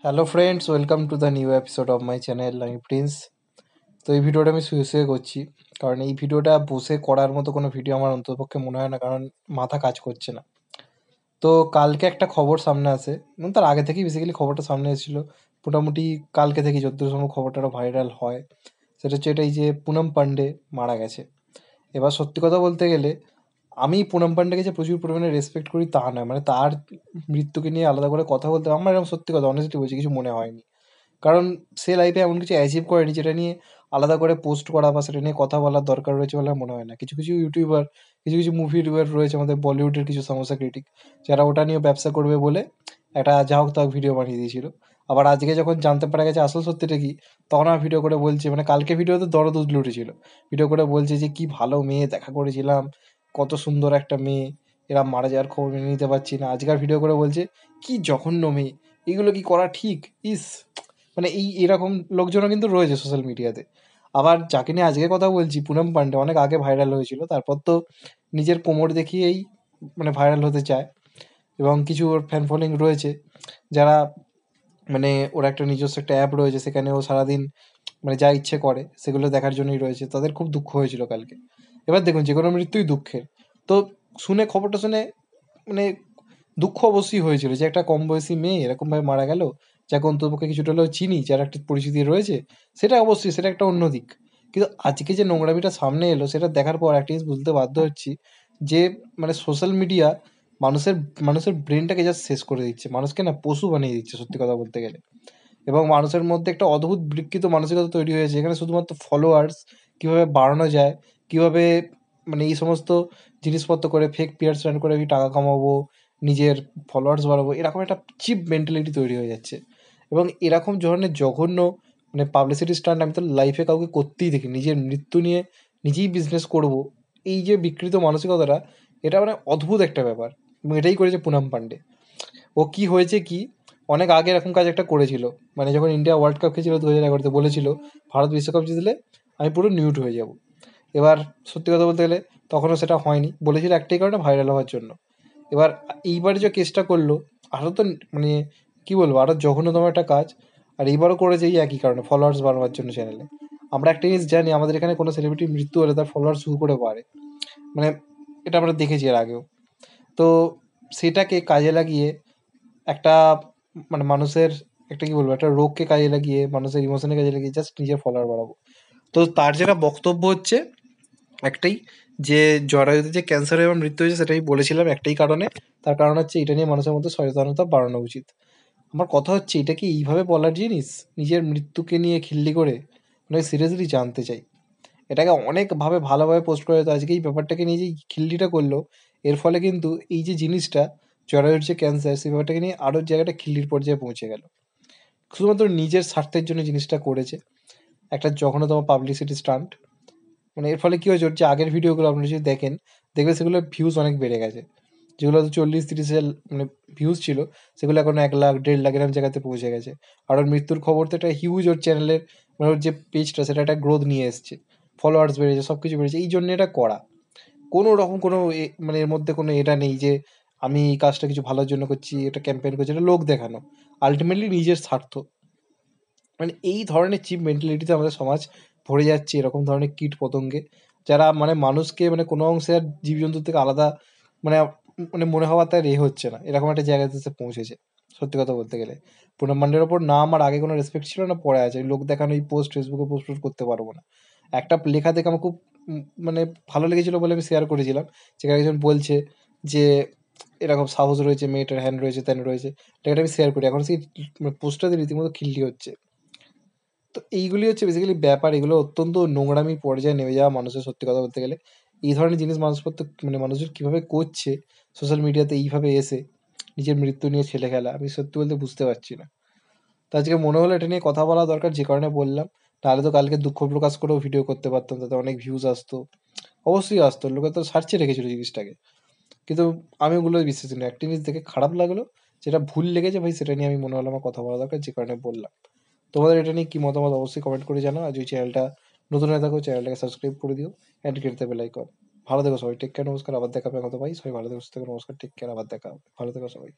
Hello friends, welcome to the new episode of my channel. আমি Prince. তো এই ভিডিওটা আমি শুয়ে শুয়ে করছি, কারণ এই ভিডিওটা বসে করার মতো কোনো ভিডিও আমার অন্ততপক্ষে মনে হয় না, কারণ মাথা কাজ করছে না। তো কালকে একটা খবর সামনে আসে, এবং তার আগে থেকেই বেসিক্যালি খবরটা সামনে এসেছিলো। মোটামুটি কালকে থেকে যতদূর সম্ভব খবরটা ভাইরাল হয়, সেটা হচ্ছে এটাই যে পুনম পান্ডে মারা গেছে। এবার সত্যি কথা বলতে গেলে, আমি পুনম পান্ডেকে যে প্রচুর পরিমাণে রেসপেক্ট করি তা নয়, মানে তার মৃত্যুকে নিয়ে আলাদা করে কথা বলতে আমার এরকম সত্যি কথা অনেস্টলি বলছি কিছু মনে হয়নি। কারণ সে লাইফে এমন কিছু অ্যাচিভ করেনি যেটা নিয়ে আলাদা করে পোস্ট করা বা সেটা নিয়ে কথা বলার দরকার রয়েছে বলে আমার মনে হয় না। কিছু কিছু ইউটিউবার, কিছু কিছু মুভি রিভিউয়ার রয়েছে আমাদের বলিউডের কিছু সমস্যা ক্রিটিক, যারা ওটা নিয়ে ব্যবসা করবে বলে একটা যা হোক তা হোক ভিডিও বানিয়ে দিয়েছিল। আবার আজকে যখন জানতে পারা গেছে আসল সত্যিটা কি, তখন আমার ভিডিও করে বলছে, মানে কালকে ভিডিওতে দরদ উতলে উঠেছিল, ভিডিও করে বলছে যে কি ভালো মেয়ে দেখা করেছিলাম, কত সুন্দর একটা মেয়ে, এরা মারা যাওয়ার খবর মেনে নিতে পারছি না। আজকাল ভিডিও করে বলছে কি জঘন্য মেয়ে, এগুলো কি করা ঠিক? ইস, মানে এরকম লোকজনও কিন্তু রয়েছে সোশ্যাল মিডিয়াতে। আবার যাকে নিয়ে আজকে কথা বলছি, পুনম পান্ডে, অনেক আগে ভাইরাল হয়েছিল, তারপর তো নিজের কোমর দেখিয়েই মানে ভাইরাল হতে চায়। এবং কিছু ওর ফ্যান ফলোয়িং রয়েছে যারা, মানে ওর একটা নিজস্ব একটা অ্যাপ রয়েছে, সেখানে ও সারাদিন মানে যা ইচ্ছে করে সেগুলো দেখার জন্যই রয়েছে। তাদের খুব দুঃখ হয়েছিল কালকে। এবার দেখুন, যে কোনো মৃত্যুই দুঃখের। তো শুনে খবরটা শুনে মানে দুঃখ অবশ্যই হয়েছিল যে একটা কম বয়সী মেয়ে এরকমভাবে মারা গেল, যাকে অন্ততপক্ষে কিছুটা হলেও চিনি, যার একটা পরিচিতি রয়েছে। সেটা অবশ্যই, সেটা একটা অন্য দিক। কিন্তু আজকে যে নোংরামিটা সামনে এলো সেটা দেখার পর একটা জিনিস বুঝতে বাধ্য হচ্ছি যে মানে সোশ্যাল মিডিয়া মানুষের মানুষের ব্রেনটাকে জাস্ট শেষ করে দিচ্ছে, মানুষকে না পশু বানিয়ে দিচ্ছে সত্যি কথা বলতে গেলে। এবং মানুষের মধ্যে একটা অদ্ভুত বিকৃত মানসিকতা তৈরি হয়েছে, এখানে শুধুমাত্র ফলোয়ার্স কিভাবে বাড়ানো যায়, কিভাবে মানে এই সমস্ত জিনিসপত্র করে ফেক পিয়ার্স রান করে আমি টাকা কামাবো, নিজের ফলোয়ার্স বাড়াবো, এরকম একটা চিপ মেন্টালিটি তৈরি হয়ে যাচ্ছে। এবং এরকম ধরনের জঘন্য মানে পাবলিসিটি স্টান্ট আমি তো লাইফে কাউকে করতেই দেখি। নিজের মৃত্যু নিয়ে নিজেই বিজনেস করব, এই যে বিকৃত মানসিকতাটা, এটা মানে অদ্ভুত একটা ব্যাপার। এবং এটাই করেছে পুনাম পান্ডে। ও কি হয়েছে কি, অনেক আগে এরকম কাজ একটা করেছিল, মানে যখন ইন্ডিয়া ওয়ার্ল্ড কাপ খেলেছিল 2011-তে, বলেছিল ভারত বিশ্বকাপ জিতলে আমি পুরো নিউট হয়ে যাব। এবার সত্যি কথা বলতে গেলে তখনও সেটা হয়নি, বলেছিল একটাই কারণে, ভাইরাল হওয়ার জন্য। এবার এইবারে যে কেসটা করলো, আরও তো মানে কি বলবো, আরও জঘন্যতম একটা কাজ। আর এইবারও করেছে এই একই কারণে, ফলোয়ার্স বাড়ানোর জন্য চ্যানেলে। আমরা একটা জিনিস জানি, আমাদের এখানে কোনো সেলিব্রিটির মৃত্যু হলে তার ফলোয়ার্স শুরু করে বাড়ে, মানে এটা আমরা দেখেছি এর আগেও। তো সেটাকে কাজে লাগিয়ে একটা মানে মানুষের একটা কি বলবো, একটা রোগকে কাজে লাগিয়ে, মানুষের ইমোশনে কাজে লাগিয়ে জাস্ট নিজের ফলোয়ার বাড়াবো। তো তার যেটা বক্তব্য হচ্ছে একটাই, যে জরায়ুতে যে ক্যান্সার হয়ে আমার মৃত্যু হয়েছে সেটাই বলেছিলাম একটাই কারণে। তার কারণ হচ্ছে এটা নিয়ে মানুষের মধ্যে সচেতনতা বাড়ানো উচিত। আমার কথা হচ্ছে, এটা কি এইভাবে বলার জিনিস, নিজের মৃত্যুকে নিয়ে খিল্লি করে? মানে সিরিয়াসলি জানতে চাই। এটাকে অনেকভাবে ভালোভাবে পোস্ট করে, তো আজকে এই ব্যাপারটাকে নিয়ে যে খিল্লিটা করলো, এর ফলে কিন্তু এই যে জিনিসটা, জরায়ুর যে ক্যান্সার, সেই ব্যাপারটাকে নিয়ে আরও জায়গাটা খিল্লির পর্যায়ে পৌঁছে গেল। শুধুমাত্র নিজের স্বার্থের জন্য জিনিসটা করেছে, একটা জঘন্যতম পাবলিসিটি স্টান্ট। মানে এর ফলে কি হয়েছে, ওর যে আগের ভিডিওগুলো আপনি যদি দেখেন, দেখবে সেগুলোর ভিউজ অনেক বেড়ে গেছে। যেগুলো হয়তো 40-30 হাজার মানে ভিউজ ছিল, সেগুলো এখন 1 লাখ 1.5 লাখ এরকম জায়গাতে পৌঁছে গেছে। আর ওর মৃত্যুর খবর তো একটা হিউজ, ওর চ্যানেলের মানে ওর যে পেজটা, সেটা একটা গ্রোথ নিয়ে এসছে, ফলোয়ার্স বেড়েছে, সব কিছু বেড়েছে, এই জন্য এটা করা। কোনো রকম কোনো মানে এর মধ্যে কোনো এটা নেই যে আমি এই কাজটা কিছু ভালোর জন্য করছি, এটা ক্যাম্পেইন করছি, এটা লোক দেখানো, আলটিমেটলি নিজের স্বার্থ। মানে এই ধরনের চিপ মেন্টালিটিতে আমাদের সমাজ ভরে যাচ্ছে, এরকম ধরনের কীট পতঙ্গে, যারা মানে মানুষকে মানে কোনো অংশে আর জীবজন্তুর থেকে আলাদা মানে মানে মনে হওয়া তার হচ্ছে না, এরকম একটা জায়গাতে সে পৌঁছেছে। সত্যি কথা বলতে গেলে পুনম মান্ডের ওপর না আমার আগে কোনো রেসপেক্ট ছিল না, পরে আছে। লোক দেখানো এই পোস্ট ফেসবুকে পোস্ট করতে পারবো না। একটা লেখা দেখে আমার খুব মানে ভালো লেগেছিল বলে আমি শেয়ার করেছিলাম, যেখানে একজন বলছে যে এরকম সাহস রয়েছে মেয়েটার, হ্যান্ড রয়েছে, ত্যান রয়েছে। লেখাটা আমি শেয়ার করি, এখন সেই পোস্টটাতে রীতিমতো খিল্লি হচ্ছে। তো এইগুলি হচ্ছে বেসিক্যালি ব্যাপার, এগুলো অত্যন্ত নোংরামি পর্যায়ে নেমে যাওয়া মানুষের, সত্যি কথা বলতে গেলে। এই ধরনের জিনিস মানুষপত্র মানে মানুষজন কীভাবে করছে সোশ্যাল মিডিয়াতে এইভাবে এসে নিজের মৃত্যু নিয়ে ছেলে খেলা, আমি সত্যি বলতে বুঝতে পারছি না। তো আজকে মনে হলো এটা নিয়ে কথা বলা দরকার, যে কারণে বললাম। তাহলে তো কালকে দুঃখ প্রকাশ করেও ভিডিও করতে পারতাম, তাতে অনেক ভিউজ আসতো, অবশ্যই আসতো, লোকে তো সার্চে রেখেছিল জিনিসটাকে। কিন্তু আমি ওগুলো বিশ্বাসী না, একটা জিনিস দেখে খারাপ লাগলো, যেটা ভুল লেগেছে ভাই, সেটা নিয়ে আমি মনে হলো আমার কথা বলা দরকার, যে কারণে বললাম। তোমাদের এটা নিয়ে কি মতামত অবশ্যই কমেন্ট করে জানাও। আর যদি চ্যানেলটা নতুন হয়ে থাকো, চ্যানেলটাকে সাবস্ক্রাইব করে দিও, অ্যান্ড কেটে বেল আইকন। ভালো থেকো সবাই, টেক কেয়ার, নমস্কার, আবার দেখা হবে। কথা ভাই সবাই ভালো থেকো, সুস্থ থেকো, নমস্কার, টেক কেয়ার, আবার দেখা হবে, ভালো থেকো সবাই।